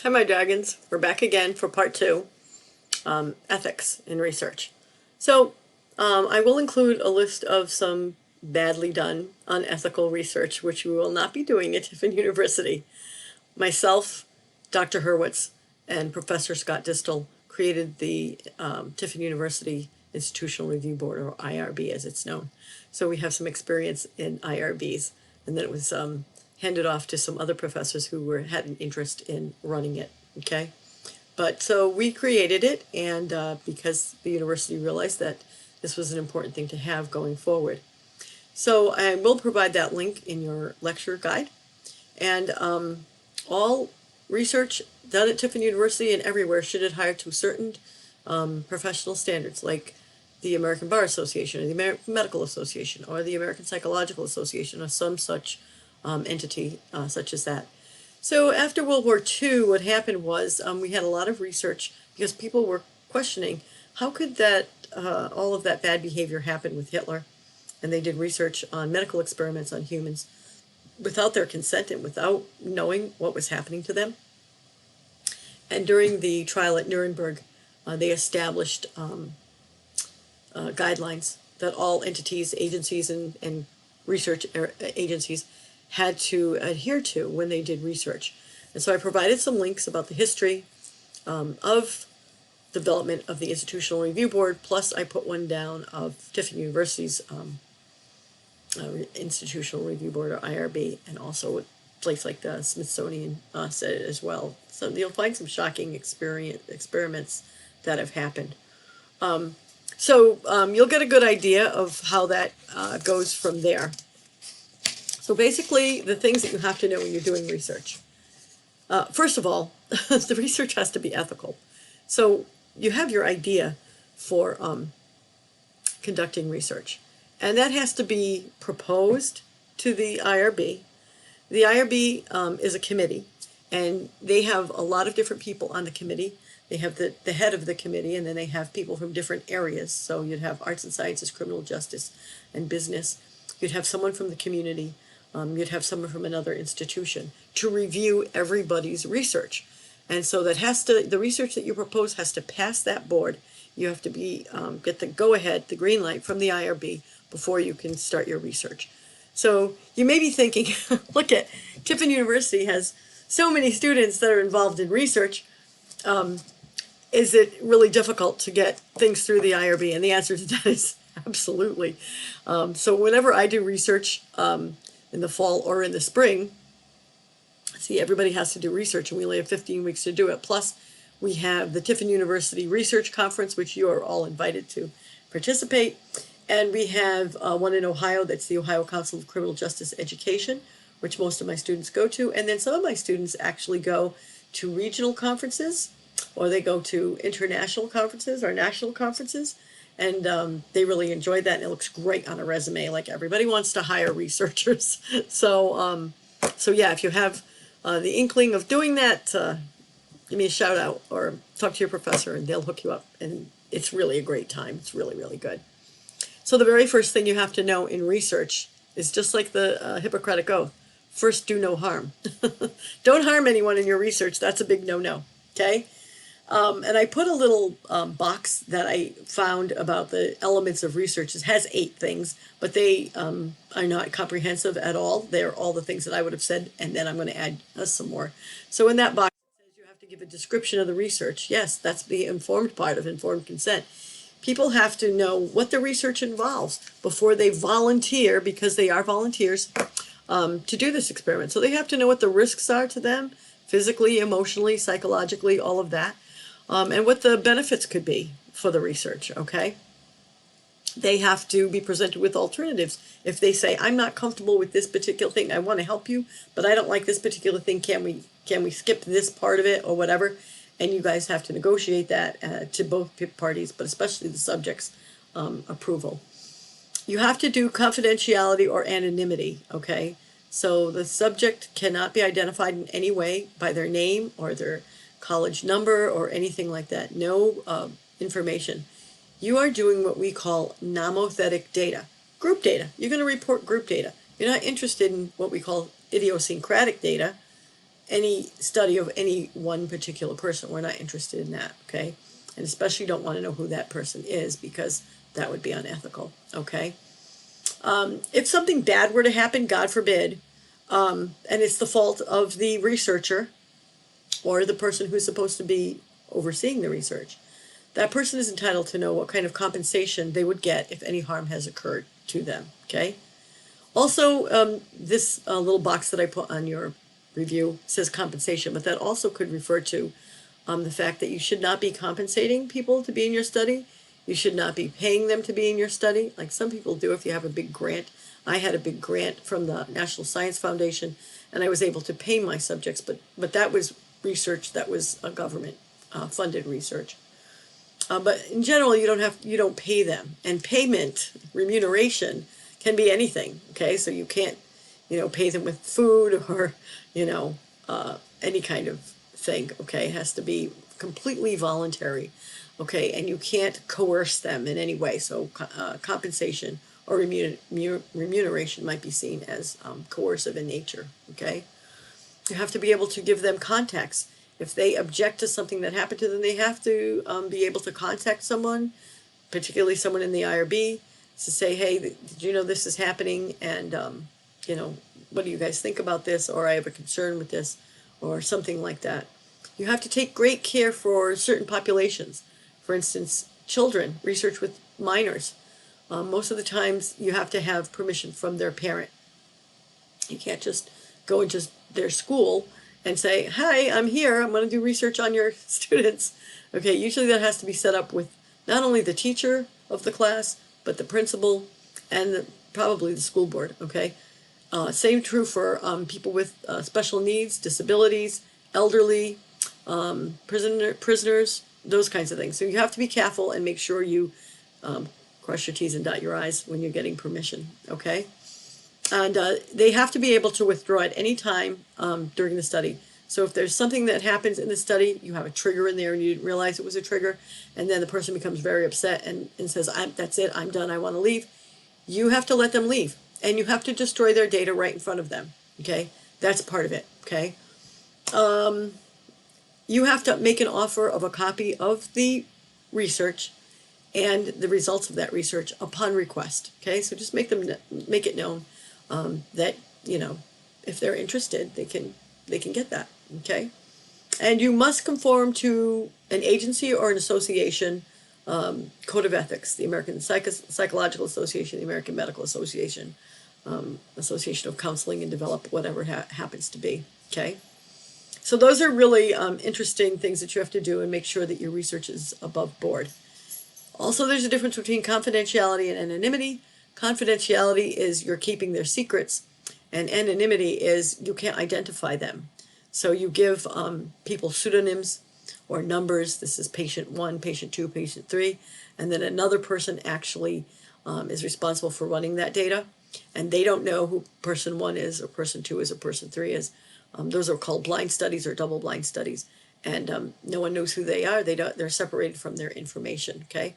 Hi, my dragons. We're back again for part two, ethics in research. So I will include a list of some badly done unethical research, which we will not be doing at Tiffin University. Myself, Dr. Hurwitz, and Professor Scott Distel created the Tiffin University Institutional Review Board, or IRB as it's known. So we have some experience in IRBs, and then it was handed off to some other professors who had an interest in running it, okay? But so we created it, and because the university realized that this was an important thing to have going forward. So I will provide that link in your lecture guide. And all research done at Tiffin University and everywhere should adhere to certain professional standards, like the American Bar Association, or the American Medical Association, or the American Psychological Association, or some such entity such as that. So after World War II, what happened was we had a lot of research because people were questioning how could that all of that bad behavior happen with Hitler, and they did research on medical experiments on humans without their consent and without knowing what was happening to them. And during the trial at Nuremberg, they established guidelines that all entities, agencies, and research agencies had to adhere to when they did research. And so I provided some links about the history of development of the Institutional Review Board, plus I put one down of Tiffin University's Institutional Review Board, or IRB, and also a place like the Smithsonian said it as well. So you'll find some shocking experiments that have happened. You'll get a good idea of how that goes from there. So basically, the things that you have to know when you're doing research. First of all, the research has to be ethical. So you have your idea for conducting research, and that has to be proposed to the IRB. The IRB is a committee, and they have a lot of different people on the committee. They have the head of the committee, and then they have people from different areas. So you'd have arts and sciences, criminal justice, and business. You'd have someone from the community. You'd have someone from another institution to review everybody's research. And so the research that you propose has to pass that board. You have to get the go-ahead, the green light from the IRB before you can start your research. So you may be thinking, look at Tiffin University has so many students that are involved in research. Is it really difficult to get things through the IRB? And the answer to that is absolutely. So whenever I do research in the fall or in the spring, see, everybody has to do research, and we only have 15 weeks to do it. Plus, we have the Tiffin University Research Conference, which you are all invited to participate. And we have one in Ohio, that's the Ohio Council of Criminal Justice Education, which most of my students go to. And then some of my students actually go to regional conferences, or they go to international conferences or national conferences. And they really enjoy that, and it looks great on a resume. Like, everybody wants to hire researchers. So yeah, if you have the inkling of doing that, give me a shout out or talk to your professor, and they'll hook you up. And it's really a great time. It's really, really good. So the very first thing you have to know in research is just like the Hippocratic Oath. First, do no harm. Don't harm anyone in your research. That's a big no-no, okay? And I put a little box that I found about the elements of research. It has 8 things, but they are not comprehensive at all. They're all the things that I would have said, and then I'm going to add some more. So in that box, it says you have to give a description of the research. Yes, that's the informed part of informed consent. People have to know what the research involves before they volunteer, because they are volunteers, to do this experiment. So they have to know what the risks are to them, physically, emotionally, psychologically, all of that. And what the benefits could be for the research, okay? They have to be presented with alternatives. If they say, I'm not comfortable with this particular thing, I want to help you, but I don't like this particular thing, can we skip this part of it or whatever? And you guys have to negotiate that to both parties, but especially the subject's approval. You have to do confidentiality or anonymity, okay? So the subject cannot be identified in any way by their name or their college number or anything like that. No information. You are doing what we call nomothetic data, group data. You're going to report group data. You're not interested in what we call idiosyncratic data. any study of any one particular person. We're not interested in that, okay? And especially don't want to know who that person is, because that would be unethical, okay? If something bad were to happen, God forbid, and it's the fault of the researcher or the person who's supposed to be overseeing the research, that person is entitled to know what kind of compensation they would get if any harm has occurred to them, okay? Also, this little box that I put on your review says compensation, but that also could refer to the fact that you should not be compensating people to be in your study. You should not be paying them to be in your study, like some people do if you have a big grant. I had a big grant from the National Science Foundation, and I was able to pay my subjects, but that was research that was a government funded research. But in general, you don't pay them, and payment, remuneration, can be anything. Okay, so you can't, pay them with food or, any kind of thing. Okay, it has to be completely voluntary. Okay, and you can't coerce them in any way. So compensation or remuneration might be seen as coercive in nature. Okay, you have to be able to give them context. If they object to something that happened to them, they have to be able to contact someone, particularly someone in the IRB, to say, hey, did you know this is happening? And, what do you guys think about this? Or I have a concern with this, or something like that. You have to take great care for certain populations. For instance, children, research with minors. Most of the times you have to have permission from their parent. You can't just go into their school and say, hi, I'm here, I'm going to do research on your students. Okay, usually that has to be set up with not only the teacher of the class, but the principal and probably the school board, okay? Same true for people with special needs, disabilities, elderly, prisoners, those kinds of things. So you have to be careful and make sure you cross your T's and dot your I's when you're getting permission, okay? And they have to be able to withdraw at any time during the study. So if there's something that happens in the study, you have a trigger in there and you didn't realize it was a trigger, and then the person becomes very upset and says, that's it, I'm done, I want to leave, you have to let them leave. And you have to destroy their data right in front of them, okay? That's part of it, okay? You have to make an offer of a copy of the research and the results of that research upon request, okay? So just make it known that, if they're interested, they can get that, okay? And you must conform to an agency or an association code of ethics, the American Psychological Association, the American Medical Association, Association of Counseling and Development, whatever happens to be, okay? So those are really interesting things that you have to do and make sure that your research is above board. Also, there's a difference between confidentiality and anonymity. Confidentiality is you're keeping their secrets, and anonymity is you can't identify them. So you give people pseudonyms or numbers. This is patient 1, patient 2, patient 3, and then another person actually is responsible for running that data, and they don't know who person 1 is or person 2 is or person 3 is. Those are called blind studies or double-blind studies, and no one knows who they are. They're separated from their information, okay?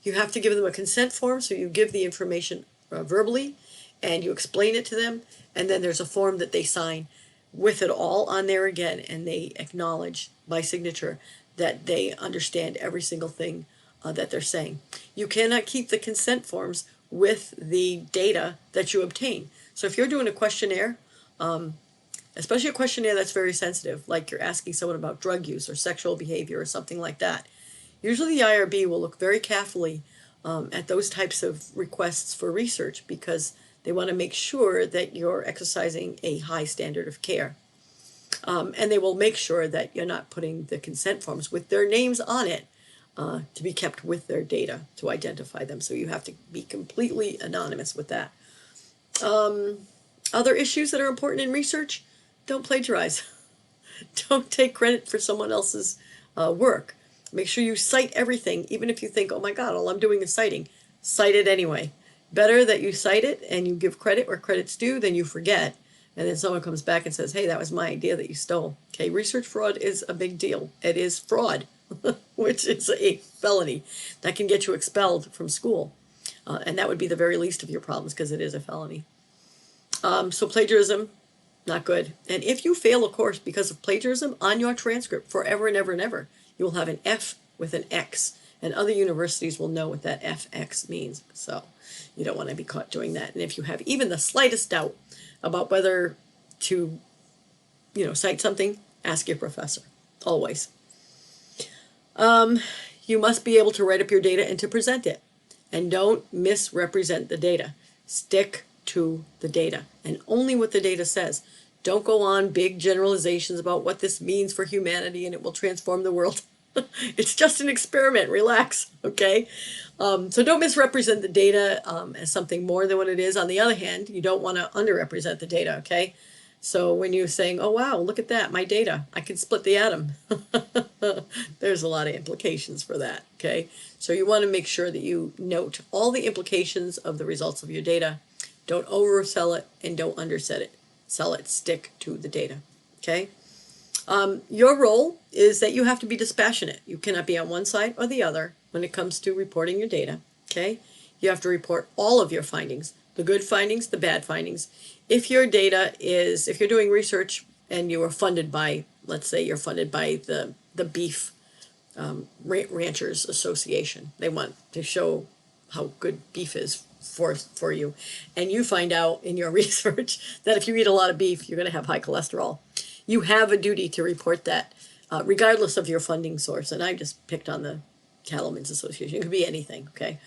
You have to give them a consent form, so you give the information verbally, and you explain it to them, and then there's a form that they sign with it all on there again, and they acknowledge by signature that they understand every single thing that they're saying. You cannot keep the consent forms with the data that you obtain. So if you're doing a questionnaire, especially a questionnaire that's very sensitive, like you're asking someone about drug use or sexual behavior or something like that, usually the IRB will look very carefully at those types of requests for research because they want to make sure that you're exercising a high standard of care. And they will make sure that you're not putting the consent forms with their names on it to be kept with their data to identify them. So you have to be completely anonymous with that. Other issues that are important in research: don't plagiarize. Don't take credit for someone else's work. Make sure you cite everything, even if you think, oh my God, all I'm doing is citing. Cite it anyway. Better that you cite it and you give credit where credit's due than you forget. And then someone comes back and says, hey, that was my idea that you stole. Okay, research fraud is a big deal. It is fraud, which is a felony that can get you expelled from school. And that would be the very least of your problems because it is a felony. So plagiarism, Not good. And if you fail a course because of plagiarism, on your transcript forever and ever and ever, you will have an F with an X. And other universities will know what that FX means. So you don't want to be caught doing that. And if you have even the slightest doubt about whether to, cite something, ask your professor. Always. You must be able to write up your data and to present it. And don't misrepresent the data. Stick to the data and only what the data says. Don't go on big generalizations about what this means for humanity and it will transform the world. It's just an experiment. Relax, okay? So don't misrepresent the data as something more than what it is. On the other hand, you don't want to underrepresent the data, okay? So when you're saying, oh, wow, look at that, my data, I can split the atom. There's a lot of implications for that, okay? So you want to make sure that you note all the implications of the results of your data. Don't oversell it and don't undersell it. Sell it, stick to the data, okay? Your role is that you have to be dispassionate. You cannot be on one side or the other when it comes to reporting your data, okay? You have to report all of your findings, the good findings, the bad findings. If your data is, if you're doing research and you are funded by, let's say you're funded by the Beef Ranchers Association, they want to show how good beef is for you, and you find out in your research that if you eat a lot of beef, you're going to have high cholesterol. You have a duty to report that, regardless of your funding source. And I just picked on the Cattlemen's Association. It could be anything, okay?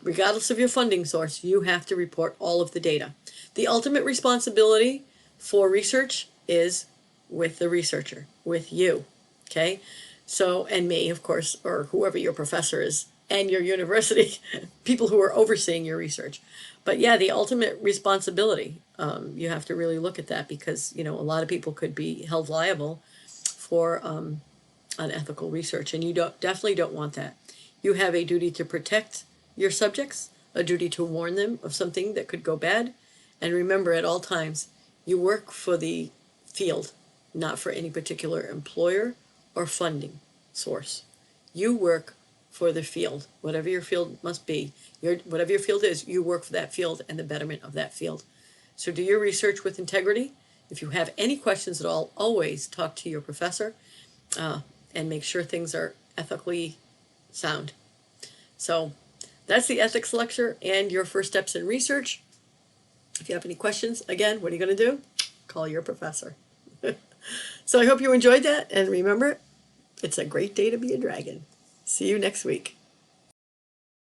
Regardless of your funding source, you have to report all of the data. The ultimate responsibility for research is with the researcher, with you, okay? So, and me, of course, or whoever your professor is, and your university, people who are overseeing your research. But yeah, the ultimate responsibility, you have to really look at that because, a lot of people could be held liable for unethical research, and you definitely don't want that. You have a duty to protect your subjects, a duty to warn them of something that could go bad, and remember at all times, you work for the field, not for any particular employer or funding source. You work for the field, whatever your field must be, whatever your field is, you work for that field and the betterment of that field. So do your research with integrity. If you have any questions at all, always talk to your professor and make sure things are ethically sound. So that's the ethics lecture and your first steps in research. If you have any questions, again, what are you going to do? Call your professor. So I hope you enjoyed that, and remember, it's a great day to be a dragon. See you next week.